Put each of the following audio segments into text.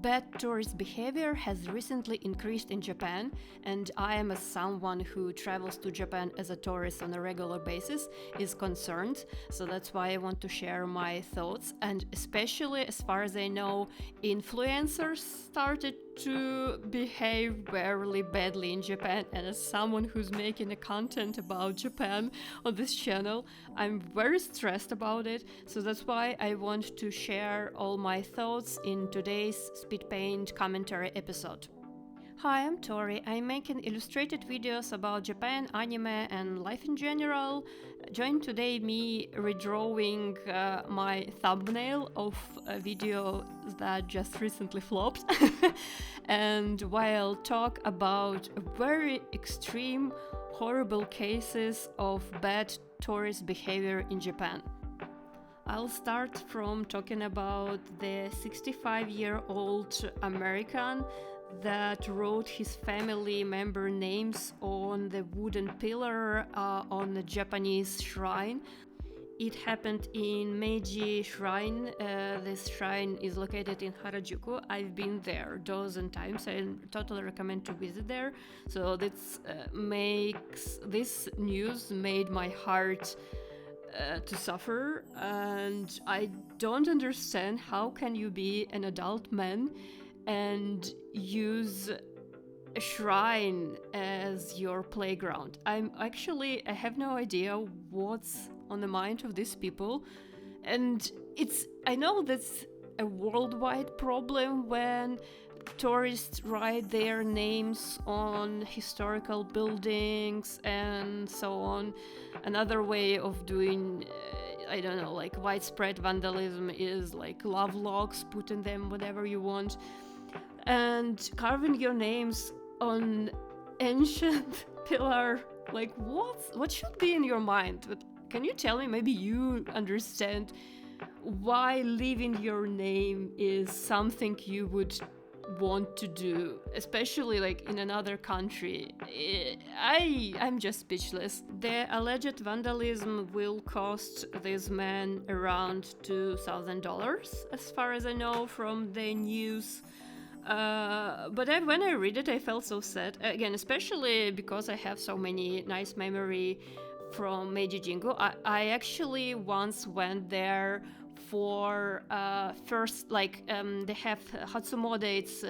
Bad tourist behavior has recently increased in Japan, and I am, as someone who travels to Japan as a tourist on a regular basis, is concerned. So that's why I want to share my thoughts. And especially, as far as I know, influencers started to behave very badly in Japan. And as someone who's making a content about Japan on this channel, I'm very stressed about it. So that's why I want to share all my thoughts in today's Speedpaint commentary episode. Hi, I'm Tori. I'm making illustrated videos about Japan, anime, and life in general. Join today me redrawing my thumbnail of a video that just recently flopped. And while talk about very extreme, horrible cases of bad tourist behavior in Japan. I'll start from talking about the 65-year-old American that wrote his family member names on the wooden pillar on a Japanese shrine. It happened in Meiji Shrine. This shrine is located in Harajuku. I've been there a dozen times. I totally recommend to visit there. So this news made my heart to suffer, and I don't understand how can you be an adult man and use a shrine as your playground. I have no idea what's on the mind of these people, and I know that's a worldwide problem when tourists write their names on historical buildings and so on. Another way of doing like widespread vandalism is like love locks, putting them whatever you want, and carving your names on ancient pillar. Like what should be in your mind? But can you tell me, maybe you understand why leaving your name is something you would want to do, especially like in another country? I'm just speechless. The alleged vandalism will cost this man around $2,000, as far as I know from the news. But when I read it, I felt so sad. Again, especially because I have so many nice memory from Meiji Jingu. I actually once went there for first, they have Hatsumoda. It's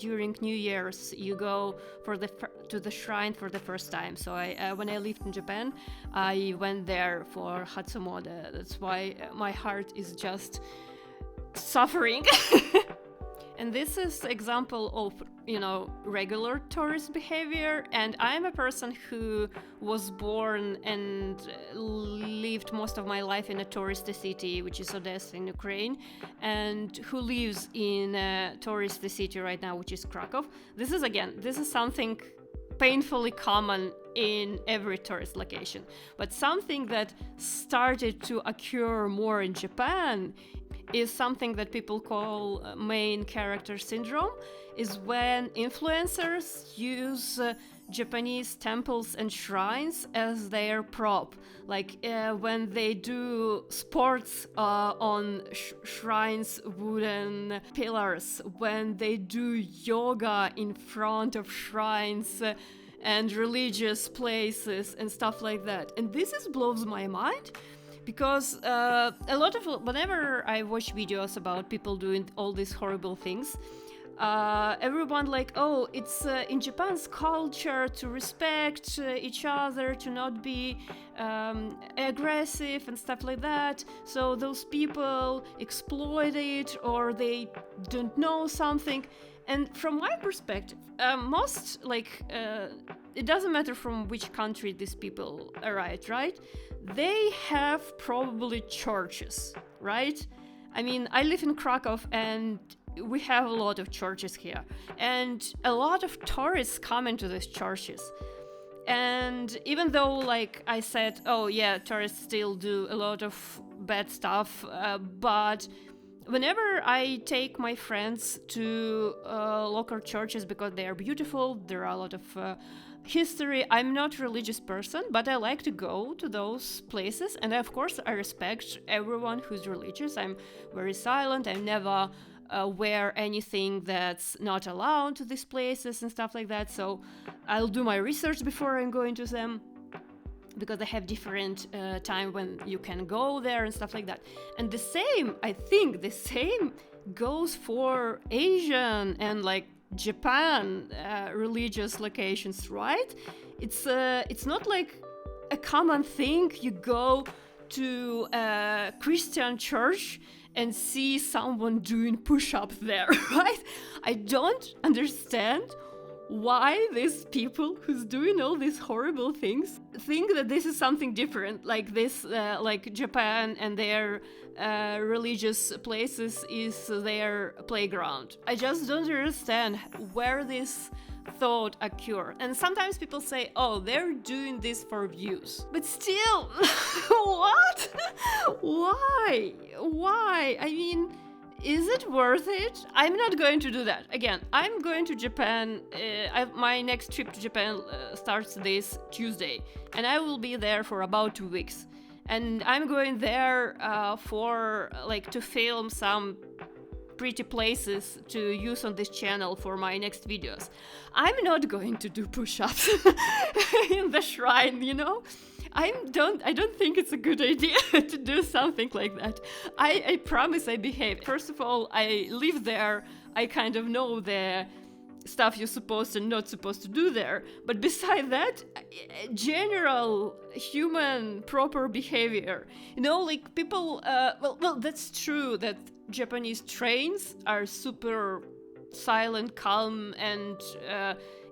during New Year's. You go to the shrine for the first time. So when I lived in Japan, I went there for Hatsumoda. That's why my heart is just suffering. And this is example of, regular tourist behavior. And I'm a person who was born and lived most of my life in a touristy city, which is Odessa in Ukraine, and who lives in a touristy city right now, which is Krakow. This is something painfully common in every tourist location. But something that started to occur more in Japan is something that people call main character syndrome, is when influencers use Japanese temples and shrines as their prop. Like when they do sports on shrines' wooden pillars, when they do yoga in front of shrines and religious places and stuff like that. And this blows my mind. Because whenever I watch videos about people doing all these horrible things, everyone it's in Japan's culture to respect each other, to not be aggressive and stuff like that. So those people exploit it, or they don't know something. And from my perspective, it doesn't matter from which country these people arrived, right? They have probably churches, right? I mean, I live in Krakow and we have a lot of churches here. And a lot of tourists come into these churches. And even though, like I said, tourists still do a lot of bad stuff, but whenever I take my friends to local churches because they are beautiful, there are a lot of history. I'm not a religious person, but I like to go to those places, and of course I respect everyone who's religious. I'm very silent. I never wear anything that's not allowed to these places and stuff like that. So I'll do my research before I'm going to them, because they have different time when you can go there and stuff like that. And the same, I think the same goes for Asian and like Japan religious locations, right? It's not like a common thing you go to a Christian church and see someone doing push-ups there, right? I don't understand why these people who's doing all these horrible things think that this is something different, like this, like Japan and their religious places is their playground. I just don't understand where this thought occur. And sometimes people say, oh, they're doing this for views, but still what? Why? I mean, is it worth it? I'm not going to do that. Again, I'm going to Japan. My next trip to Japan starts this Tuesday, and I will be there for about 2 weeks. And I'm going there for like to film some pretty places to use on this channel for my next videos. I'm not going to do push-ups in the shrine, you know? I don't think it's a good idea to do something like that. I promise I behave. First of all, I live there. I kind of know the stuff you're supposed and not supposed to do there. But beside that, general human proper behavior. You know, like people, well, that's true that Japanese trains are super silent, calm, and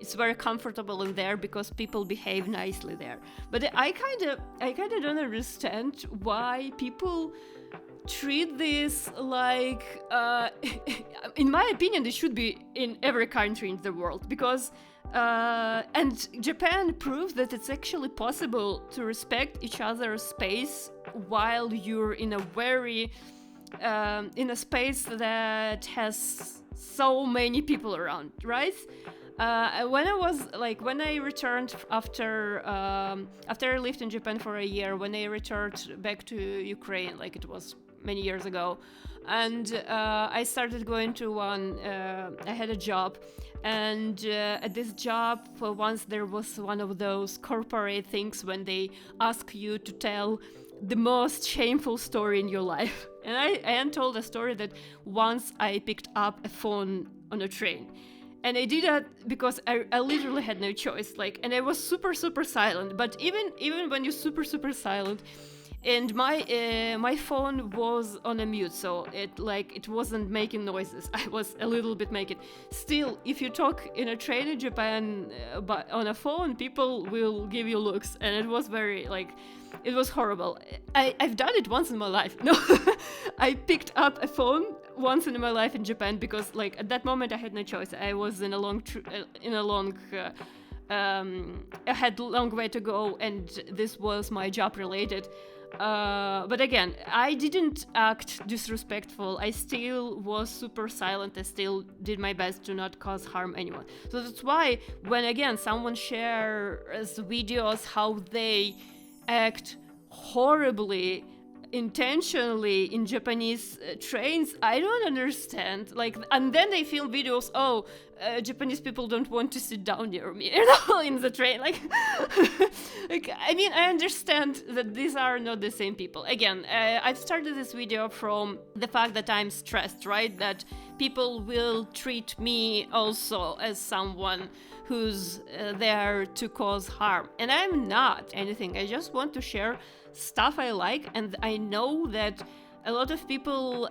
it's very comfortable in there because people behave nicely there. But I kind of don't understand why people treat this like, in my opinion, it should be in every country in the world, because and Japan proves that it's actually possible to respect each other's space while you're in a very in a space that has so many people around, right? When I returned after I lived in Japan for a year, when I returned back to Ukraine, like it was many years ago, and I started going to one. I had a job, and at this job, for once there was one of those corporate things when they ask you to tell the most shameful story in your life. And I told a story that once I picked up a phone on a train. And I did that because I literally had no choice. Like, and I was super, super silent. But even when you're super, super silent, and my phone was on a mute, so it wasn't making noises. I was a little bit making. Still, if you talk in a train in Japan but on a phone, people will give you looks, and it was very like. It was horrible. I've done it once in my life. No, I picked up a phone once in my life in Japan because, like, at that moment I had no choice. I was in a long, I had a long way to go, and this was my job related. But again, I didn't act disrespectful. I still was super silent. I still did my best to not cause harm anyone. So that's why when again someone shares videos how they act horribly, intentionally in Japanese trains, I don't understand. Like, and then they film videos. Oh, Japanese people don't want to sit down near me, you know, in the train. Like, like, I mean, I understand that these are not the same people. Again, I've started this video from the fact that I'm stressed, right? That people will treat me also as someone who's there to cause harm. And I'm not anything. I just want to share stuff I like, and I know that a lot of people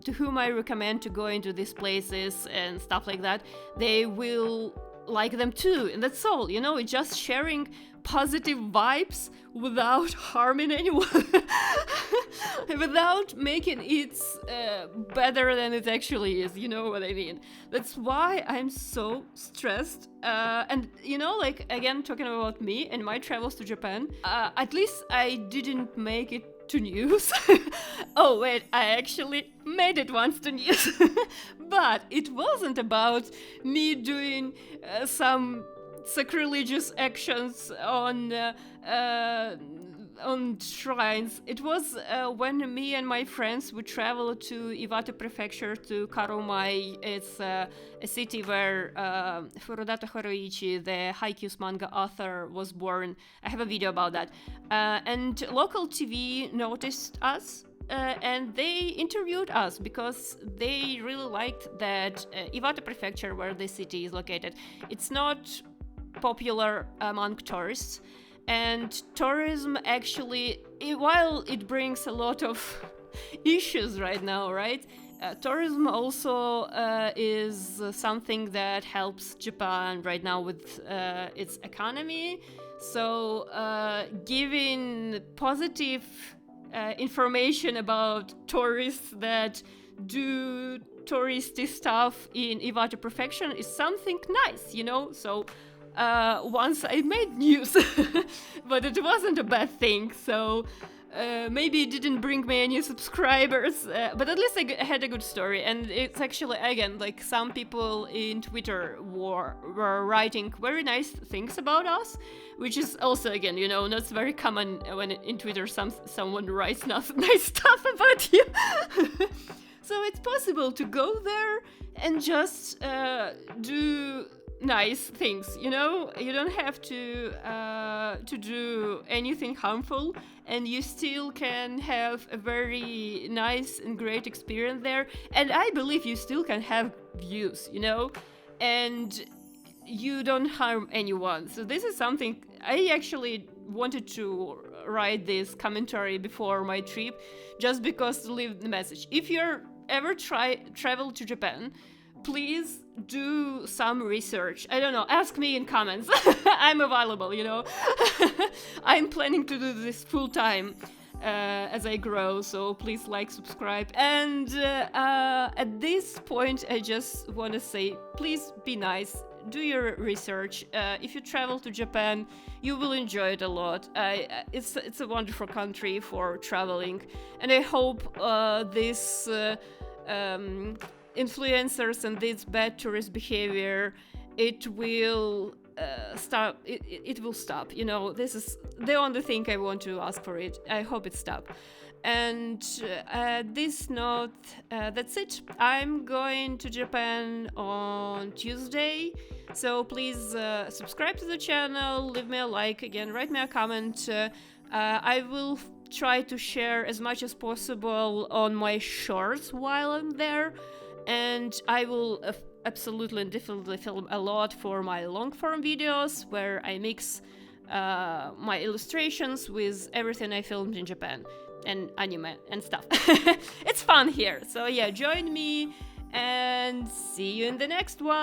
to whom I recommend to go into these places and stuff like that, they will like them too. And that's all, you know, it's just sharing positive vibes without harming anyone, without making it better than it actually is, you know what I mean? That's why I'm so stressed. And, you know, like, again, talking about me and my travels to Japan, at least I didn't make it to news. Oh, wait, I actually made it once to news. But it wasn't about me doing some sacrilegious actions on on shrines. It was when me and my friends would travel to Iwate Prefecture, to Karumai. It's a city where Furudato Haruichi, the Haikyuu's manga author, was born. I have a video about that. And local TV noticed us. And they interviewed us because they really liked that Iwate Prefecture, where the city is located, it's not popular among tourists. And tourism actually, while it brings a lot of issues right now, right? Tourism also is something that helps Japan right now with its economy. So giving positive information about tourists that do touristy stuff in Iwate Prefecture is something nice, you know? So once I made news, but it wasn't a bad thing, so maybe it didn't bring me any subscribers, but at least I had a good story. And it's actually, again, like, some people in Twitter were writing very nice things about us, which is also, again, you know, not very common when in Twitter someone writes nice stuff about you. So it's possible to go there and just do nice things, you know? You don't have to do anything harmful, and you still can have a very nice and great experience there. And I believe you still can have views, you know? And you don't harm anyone. So this is something I actually wanted to write this commentary before my trip, just because to leave the message. If you're ever travel to Japan, please do some research. I don't know, ask me in comments. I'm available, you know. I'm planning to do this full time as I grow, so please like, subscribe. And at this point, I just want to say, please be nice. Do your research. If you travel to Japan, you will enjoy it a lot. It's a wonderful country for traveling, and I hope this influencers and this bad tourist behavior, it will stop. It will stop. You know, this is the only thing I want to ask for it. I hope it stops. And this note, that's it. I'm going to Japan on Tuesday, so please subscribe to the channel, leave me a like, again, write me a comment. I will try to share as much as possible on my shorts while I'm there, and I will absolutely and definitely film a lot for my long form videos where I mix my illustrations with everything I filmed in Japan and anime and stuff. It's fun here, so yeah, join me and see you in the next one.